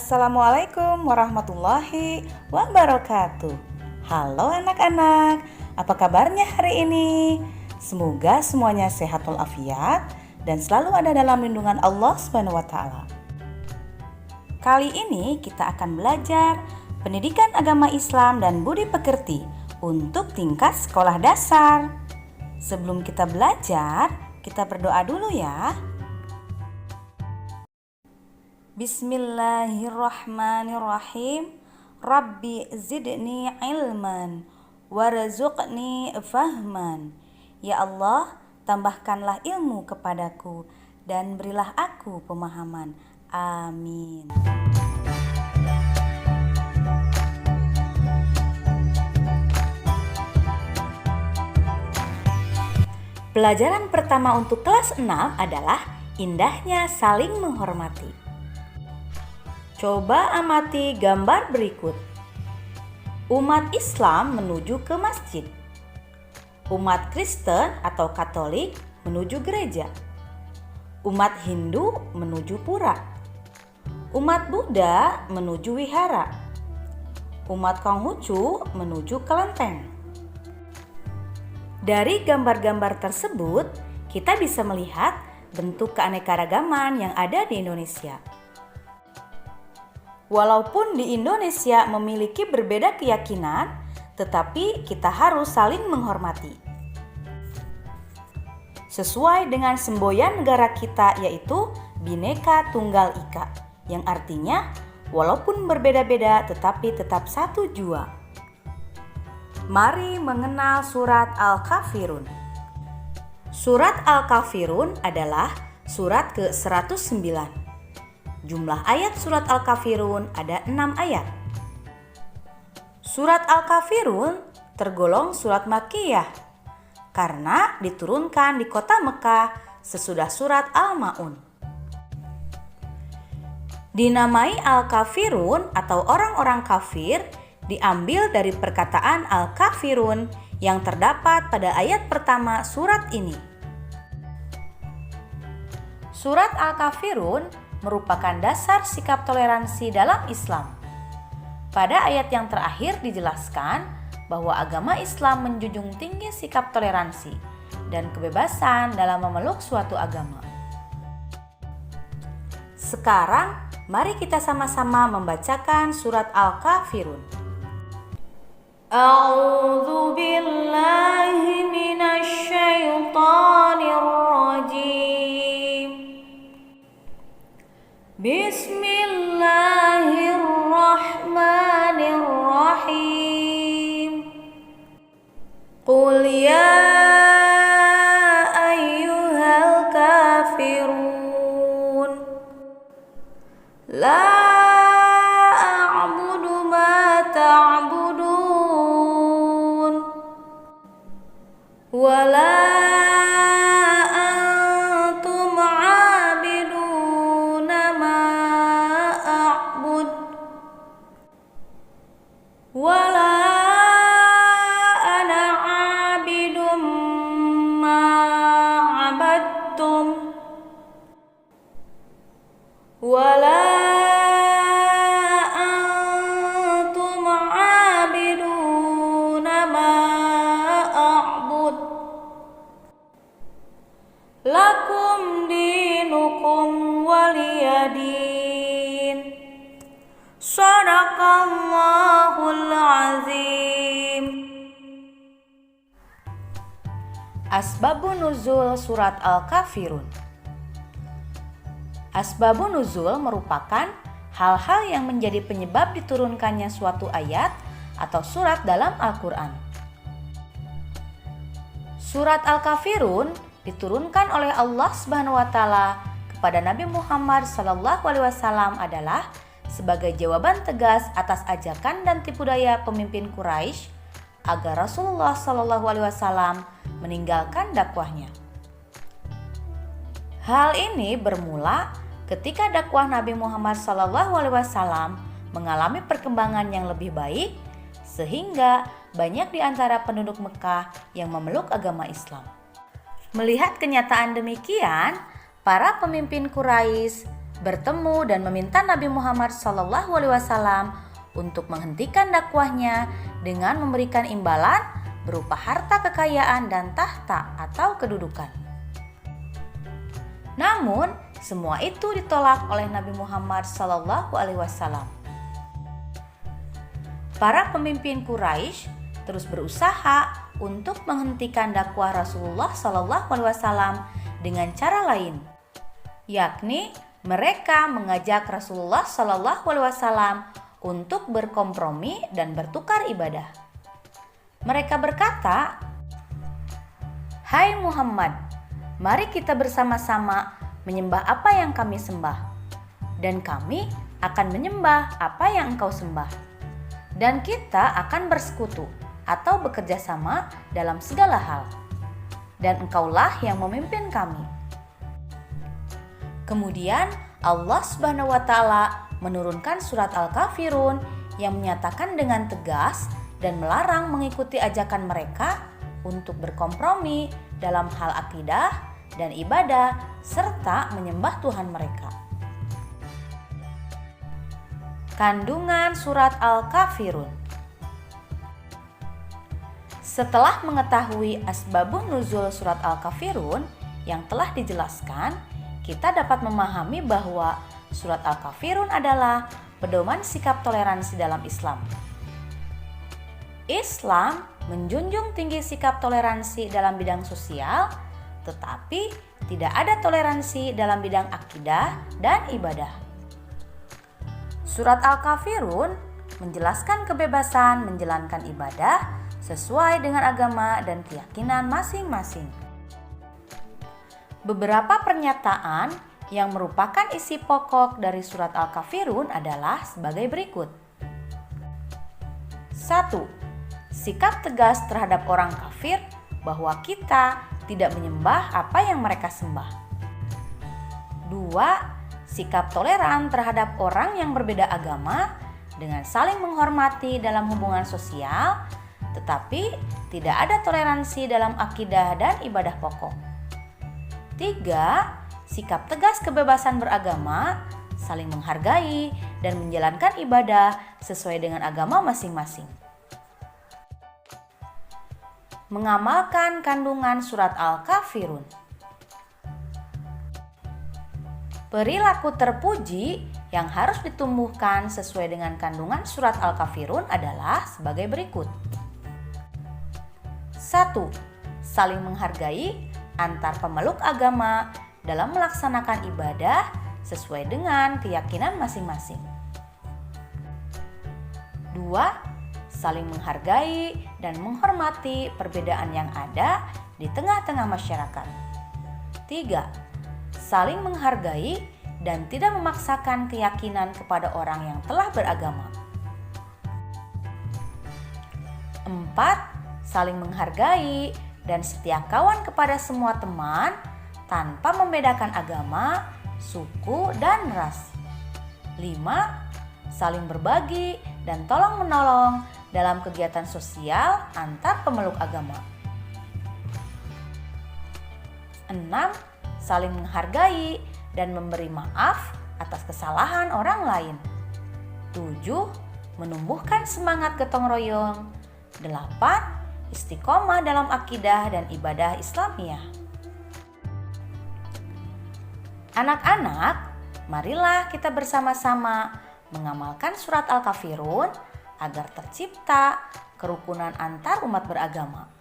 Assalamualaikum warahmatullahi wabarakatuh. Halo anak-anak, apa kabarnya hari ini? Semoga semuanya sehat walafiat dan selalu ada dalam lindungan Allah SWT. Kali ini kita akan belajar pendidikan agama Islam dan budi pekerti untuk tingkat sekolah dasar. Sebelum kita belajar, kita berdoa dulu ya. Bismillahirrahmanirrahim. Rabbi zidni ilman warzuqni fahman. Ya Allah, tambahkanlah ilmu kepadaku dan berilah aku pemahaman. Amin. Pelajaran pertama untuk kelas 6 adalah indahnya saling menghormati. Coba amati gambar berikut. Umat Islam menuju ke masjid. Umat Kristen atau Katolik menuju gereja. Umat Hindu menuju pura. Umat Buddha menuju wihara. Umat Konghucu menuju kelenteng. Dari gambar-gambar tersebut, kita bisa melihat bentuk keanekaragaman yang ada di Indonesia. Walaupun di Indonesia memiliki berbeda keyakinan, tetapi kita harus saling menghormati. Sesuai dengan semboyan negara kita yaitu Bhinneka Tunggal Ika, yang artinya walaupun berbeda-beda tetapi tetap satu jua. Mari mengenal surat Al-Kafirun. Surat Al-Kafirun adalah surat ke-109. Jumlah ayat surat Al-Kafirun ada 6 ayat. Surat Al-Kafirun tergolong surat Makkiyah karena diturunkan di kota Mekah sesudah surat Al-Ma'un. Dinamai Al-Kafirun atau orang-orang kafir diambil dari perkataan Al-Kafirun yang terdapat pada ayat pertama surat ini. Surat Al-Kafirun merupakan dasar sikap toleransi dalam Islam. Pada ayat yang terakhir dijelaskan bahwa agama Islam menjunjung tinggi sikap toleransi dan kebebasan dalam memeluk suatu agama. Sekarang, mari kita sama-sama membacakan surat Al-Kafirun. A'udzu billahi minasy syaithanir rajim. Bismillahirrahmanirrahim. Qul ya ayyuhal kafirun. La a'budu ma ta'budun. Wa la wala ana 'abidum ma 'abadtum wala antum 'abiduna ma a'bud lakum dinukum waliyadin. Shadaqallahul azim. Asbabun nuzul surat Al-Kafirun. Asbabun nuzul merupakan hal-hal yang menjadi penyebab diturunkannya suatu ayat atau surat dalam Al-Quran. Surat Al-Kafirun diturunkan oleh Allah SWT kepada Nabi Muhammad SAW adalah sebagai jawaban tegas atas ajakan dan tipu daya pemimpin Quraisy agar Rasulullah SAW meninggalkan dakwahnya. Hal ini bermula ketika dakwah Nabi Muhammad SAW mengalami perkembangan yang lebih baik, sehingga banyak di antara penduduk Mekah yang memeluk agama Islam. Melihat kenyataan demikian, para pemimpin Quraisy bertemu dan meminta Nabi Muhammad SAW untuk menghentikan dakwahnya dengan memberikan imbalan berupa harta kekayaan dan tahta atau kedudukan. Namun, semua itu ditolak oleh Nabi Muhammad SAW. Para pemimpin Quraisy terus berusaha untuk menghentikan dakwah Rasulullah SAW dengan cara lain, yakni mereka mengajak Rasulullah SAW untuk berkompromi dan bertukar ibadah. Mereka berkata, "Hai Muhammad, mari kita bersama-sama menyembah apa yang kami sembah, dan kami akan menyembah apa yang engkau sembah. Dan kita akan bersekutu atau bekerja sama dalam segala hal. Dan engkaulah yang memimpin kami." Kemudian Allah Subhanahu wa Ta'ala menurunkan surat Al-Kafirun yang menyatakan dengan tegas dan melarang mengikuti ajakan mereka untuk berkompromi dalam hal akidah dan ibadah serta menyembah Tuhan mereka. Kandungan surat Al-Kafirun. Setelah mengetahui asbabun nuzul surat Al-Kafirun yang telah dijelaskan, kita dapat memahami bahwa surat Al-Kafirun adalah pedoman sikap toleransi dalam Islam. Islam menjunjung tinggi sikap toleransi dalam bidang sosial, tetapi tidak ada toleransi dalam bidang akidah dan ibadah. Surat Al-Kafirun menjelaskan kebebasan menjalankan ibadah sesuai dengan agama dan keyakinan masing-masing. Beberapa pernyataan yang merupakan isi pokok dari surat Al-Kafirun adalah sebagai berikut. 1. Sikap tegas terhadap orang kafir bahwa kita tidak menyembah apa yang mereka sembah. 2. Sikap toleran terhadap orang yang berbeda agama dengan saling menghormati dalam hubungan sosial, tetapi tidak ada toleransi dalam akidah dan ibadah pokok. 3. Sikap tegas kebebasan beragama, saling menghargai dan menjalankan ibadah sesuai dengan agama masing-masing. Mengamalkan kandungan surat Al-Kafirun. Perilaku terpuji yang harus ditumbuhkan sesuai dengan kandungan surat Al-Kafirun adalah sebagai berikut. 1. Saling menghargai antar pemeluk agama dalam melaksanakan ibadah sesuai dengan keyakinan masing-masing. 2. Saling menghargai dan menghormati perbedaan yang ada di tengah-tengah masyarakat. 3. Saling menghargai dan tidak memaksakan keyakinan kepada orang yang telah beragama. 4. Saling menghargai dan setia kawan kepada semua teman tanpa membedakan agama, suku, dan ras. 5. Saling berbagi dan tolong-menolong dalam kegiatan sosial antar pemeluk agama. 6. Saling menghargai dan memberi maaf atas kesalahan orang lain. 7. Menumbuhkan semangat gotong royong. 8. Istiqomah dalam akidah dan ibadah Islamiyah. Anak-anak, marilah kita bersama-sama mengamalkan surat Al-Kafirun agar tercipta kerukunan antar umat beragama.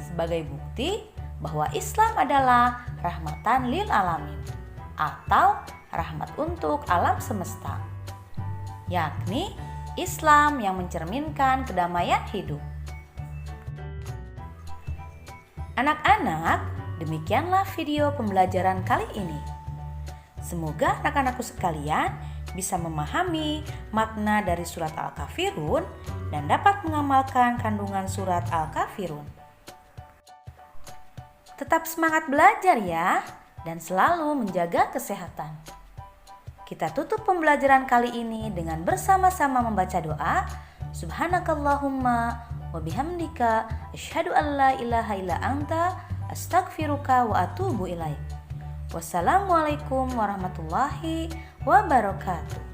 Sebagai bukti bahwa Islam adalah rahmatan lil alamin atau rahmat untuk alam semesta, yakni Islam yang mencerminkan kedamaian hidup. Anak-anak, demikianlah video pembelajaran kali ini. Semoga anak-anakku sekalian bisa memahami makna dari surat Al-Kafirun dan dapat mengamalkan kandungan surat Al-Kafirun. Tetap semangat belajar ya, dan selalu menjaga kesehatan. Kita tutup pembelajaran kali ini dengan bersama-sama membaca doa. Subhanakallahumma wa bihamdika asyhadu an la ilaha illa anta astaghfiruka wa atubu ilaik. Wassalamualaikum warahmatullahi wabarakatuh.